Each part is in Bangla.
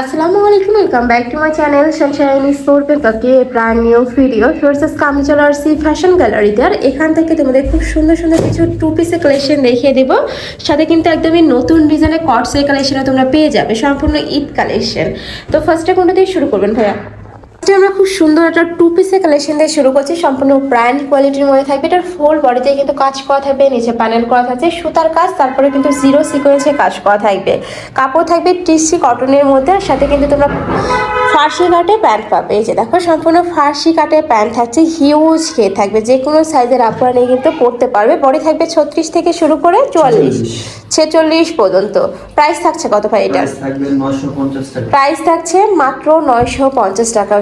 আসসালামু আলাইকুম, welcome back to my channel Sunshine sport okay brand new video forces আমি চলে আসছি ফ্যাশন গ্যালারিতে। আর এখান থেকে তোমাদের খুব সুন্দর সুন্দর কিছু টু পিসের কালেকশন দেখিয়ে দেবো। সাথে কিন্তু একদমই নতুন ডিজাইনের কটসের কালেকশনও তোমরা পেয়ে যাবে, সম্পূর্ণ ঈদ কালেকশন। তো ফার্স্টে কোনটা দিয়ে শুরু করবেন ভাইয়া? আমরা খুব সুন্দর একটা টু পিসের কালেকশন দিয়ে শুরু করছি, সম্পূর্ণ ব্র্যান্ড কোয়ালিটির মধ্যে থাকবে। এটার ফুল বডিতে কিন্তু কাজ করা থাকবে, নিচে প্যানেল করা থাকছে সুতার কাজ, তারপরে কিন্তু জিরো সিকোয়েন্সে কাজ করা থাকবে। কাপড় থাকবে টিসি কটনের মধ্যে, আর সাথে কিন্তু তোমরা ফার্সি কাটে প্যান্ট পাবে। এই যে দেখো, সম্পূর্ণ ফার্সি কাটে প্যান্ট থাকছে, হিউজ খেয়ে থাকবে, যে কোনো সাইজের আপনারা নিয়ে কিন্তু পরতে পারবে। বডি থাকবে 36 থেকে শুরু করে 44-46 পর্যন্ত। প্রাইস থাকছে কত ভাই এটা? প্রাইস থাকছে মাত্র 950 টাকা।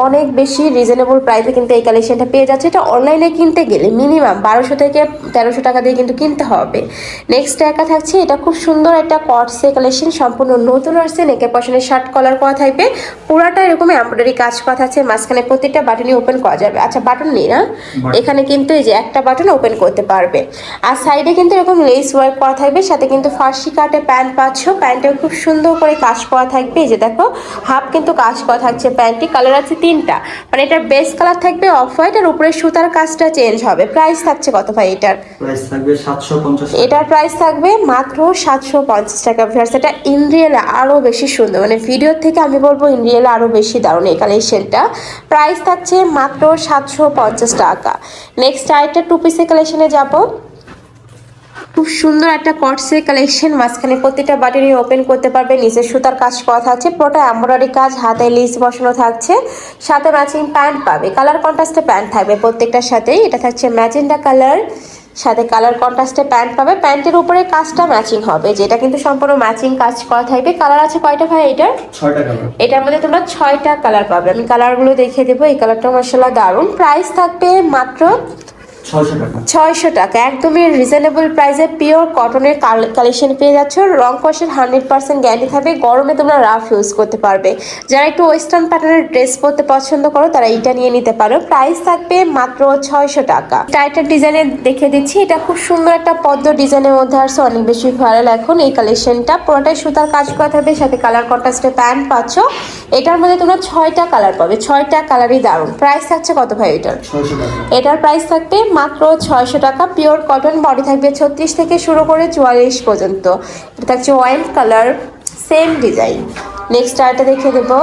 অনেক বেশি রিজনেবল প্রাইসে কিন্তু এই কালেকশনটা পেয়ে যাচ্ছে। এটা অনলাইনে কিনতে গেলে মিনিমাম 1200 থেকে 1300 টাকা দিয়ে কিন্তু কিনতে হবে। নেক্সট একা থাকছে, এটা খুব সুন্দর একটা কটসের কালেকশন, সম্পূর্ণ নতুন আসছে। নেকের পশনে শার্ট কলার করা থাকবে, পুরাটা এরকম এমব্রয়ডারি কাজ করা থাকছে, মাঝখানে প্রত্যেকটা বাটনই ওপেন করা যাবে। আচ্ছা, বাটন নেই না, এখানে কিন্তু এই যে একটা বাটন ওপেন করতে পারবে। আর সাইডে কিন্তু এরকম লেস ওয়ার্ক করা থাকবে, সাথে কিন্তু ফার্সি কাটে প্যান্ট পাচ্ছ। প্যান্টে খুব সুন্দর করে কাজ করা থাকবে। এই যে দেখো, হাফ কিন্তু কাজ করা থাকছে প্যান্টটি। কালার আছে তিনটা, মানে এটার বেস কালার থাকবে অফ হোয়াইট, আর উপরে সুতার কাজটা চেঞ্জ হবে। প্রাইস থাকছে কত ভাই এটার? প্রাইস থাকবে 750 টাকা। এটার প্রাইস থাকবে মাত্র 750 টাকা। এটা ইন রিয়েল আরো বেশি সুন্দর, মানে ভিডিওর থেকে আমি বলবো ইন রিয়েল আরো বেশি দারুণ এই কালেকশনটা। প্রাইস থাকছে মাত্র 750 টাকা। নেক্সট আরেকটা টু পিসের কালেকশনে যাবো। খুব সুন্দর একটা কটসের কালেকশন, মাঝখানে প্রত্যেকটা বাটনই ওপেন করতে পারবে, নিচে সুতার কাজ করা থাকছে, পুরোটা এমব্রয়ডারি কাজ, হাতে লেস বসানো থাকছে, সাথে ম্যাচিং প্যান্ট পাবে। কালার কন্ট্রাস্টে প্যান্ট থাকবে প্রত্যেকটার সাথেই। এটা থাকছে ম্যাজেন্ডা কালার, সাথে কালার কন্ট্রাস্টে প্যান্ট পাবে। প্যান্টের উপরে কাজটা ম্যাচিং হবে, যেটা কিন্তু সম্পূর্ণ ম্যাচিং কাজ করা থাকবে। কালার আছে কয়টা ভাই এটার? 6টা কালার। এটার মধ্যে তোমরা 6টা কালার পাবে। আমি কালারগুলো দেখিয়ে দেবো। এই কালারটা মাশাআল্লাহ দারুণ। প্রাইস থাকবে মাত্র 600 টাকা। একদমই রিজনেবল প্রাইসে পিওর কটনের কালেকশন পেয়ে যাচ্ছ। রং কষের 100% গ্যারান্টি থাকবে। গরমে তোমরা রাফ ইউজ করতে পারবে। যারা একটু ওয়েস্টার্ন প্যাটার্নের ড্রেস পরতে পছন্দ করো তারা এটা নিয়ে নিতে পারো। প্রাইস থাকবে মাত্র 600 টাকা। টাইটার ডিজাইনে দেখে দিচ্ছি, এটা খুব সুন্দর একটা পদ্ম ডিজাইনের মধ্যে আসছে, অনেক বেশি ভাইরাল এখন এই কালেকশনটা। পুরোটাই সুতার কাজ করা থাকবে, সাথে কালার কন্ট্রাস্টে প্যান্ট পাচ্ছ। এটার মধ্যে তোমরা 6টা কালার পাবে, 6টা কালারই দারুণ। প্রাইস থাকছে কত ভাই এটার? 600 টাকা। এটার প্রাইস থাকবে মাত্র 600 টাকা। পিওর কটন, বডি থাকবে 36 থেকে শুরু করে 44 পর্যন্ত। এটা থাকছে wine colour, same design. Next আরেকটা দেখে দেবো।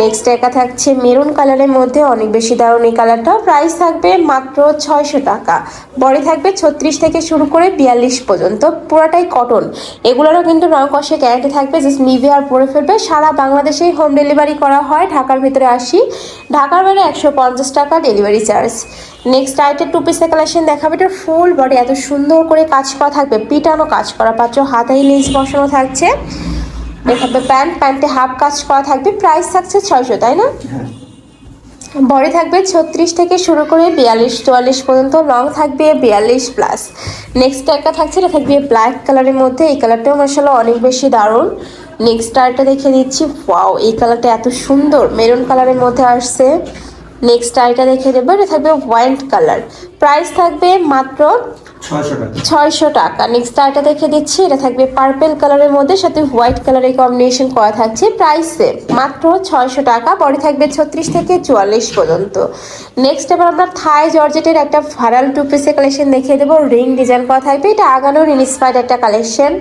নেক্সট একা থাকছে মেরুন কালারের মধ্যে, অনেক বেশি দারুণ এই কালারটা। প্রাইস থাকবে মাত্র 600 টাকা। বডি থাকবে 36 থেকে শুরু করে 42 পর্যন্ত, পুরাটাই কটন। এগুলোরও কিন্তু রং কষে গ্যারান্টি থাকবে, জাস্ট নিভে আর পরে ফেলবে। সারা বাংলাদেশেই হোম ডেলিভারি করা হয়, ঢাকার ভিতরে 80, ঢাকার বাইরে 150 টাকা delivery charge. Next item two পিসের কালেকশন দেখাবে। এটা ফুল বডি এত সুন্দর করে কাজ করা থাকবে, পিটানো কাজ করা পাচ্ছ, হাতেই লেস বসানো থাকছে। দেখাবে প্যান্টে হাফ কাজ করা থাকবে। প্রাইস থাকছে 600, তাই না? বডি থাকবে 36 থেকে শুরু করে 42-44 পর্যন্ত, লং থাকবে 42+। নেক্সট একটা থাকছে, এটা থাকবে ব্ল্যাক কালারের মধ্যে। এই কালারটাও মাশাআল্লাহ অনেক বেশি দারুণ। নেক্সট আরেকটা দেখে দিচ্ছি। ওয়াও, এই কালারটা এত সুন্দর, মেরুন কালারের মধ্যে আসছে। নেক্সট আরেকটা দেখে দেবো, এটা থাকবে হোয়াইট কালার। প্রাইস থাকবে মাত্র 600 টাকা। নেক্সট আরেকটা দেখে দিচ্ছি, এটা থাকবে পার্পেল কালারের মধ্যে, সাথে হোয়াইট কালারের কম্বিনেশন করা থাকছে। প্রাইস সেম, মাত্র 600 টাকা। বডি থাকবে 36 থেকে 44 পর্যন্ত। নেক্সট এবার আমরা থাই জর্জেটের একটা ভাইরাল টু পিসের কালেকশন দেখিয়ে দেবো। রিং ডিজাইন করা থাকবে, এটা আগানোর ইন্সপায়ার্ড একটা কালেকশন।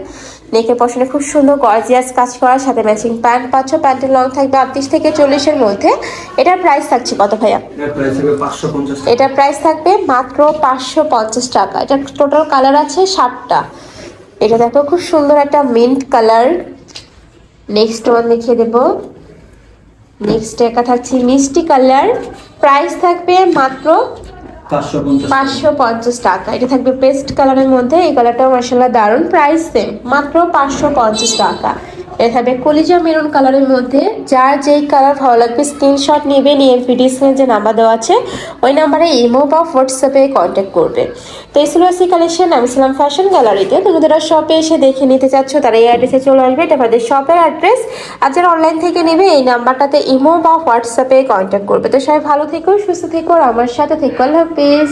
নেকের পশনে খুব সুন্দর গর্জিয়াস কাজ করার সাথে ম্যাচিং প্যান্ট পাচ্ছ। প্যান্টের লং থাকবে 38 থেকে 40-এর মধ্যে। এটার প্রাইস থাকছে কত ভাইয়া? এটার প্রাইস থাকবে মাত্র 550 টাকা। এটা টোটাল কালার আছে 7টা। এটা দেখো, খুব সুন্দর একটা মিন্ট কালার। নেক্সট ওয়ান দেখিয়ে দেবো। নেক্সট একা থাকছে মিষ্টি কালার। প্রাইস থাকবে মাত্র 550 টাকা। এটা থাকবে পেস্ট কালারের মধ্যে। এই কালারটাও মাশাআল্লাহ দারুণ। প্রাইস সেম, মাত্র 550 টাকা। এটা থাকবে কলিজা মেরুন কালারের মধ্যে। যার যেই কালার ভালো লাগবে স্ক্রিনশট নেবে, নিয়ে ভিডিও স্ক্রিনে যে নাম্বার দেওয়া আছে ওই নাম্বারে ইমো বা হোয়াটসঅ্যাপে কন্ট্যাক্ট করবে। তো এই ছিল আজকে কালেকশন। আমি ছিলাম ফ্যাশন গ্যালারিতে। তুমি যারা শপে এসে দেখে নিতে চাচ্ছ তারা এই অ্যাড্রেসে চলে আসবে, এটা আমাদের শপের অ্যাড্রেস। আর যারা অনলাইন থেকে নেবে এই নাম্বারটাতে ইমো বা হোয়াটসঅ্যাপে কন্ট্যাক্ট করবে। তো সবাই ভালো থেকো, সুস্থ থেকো, আর আমার সাথে থেকো। আল্লাহ হাফিজ।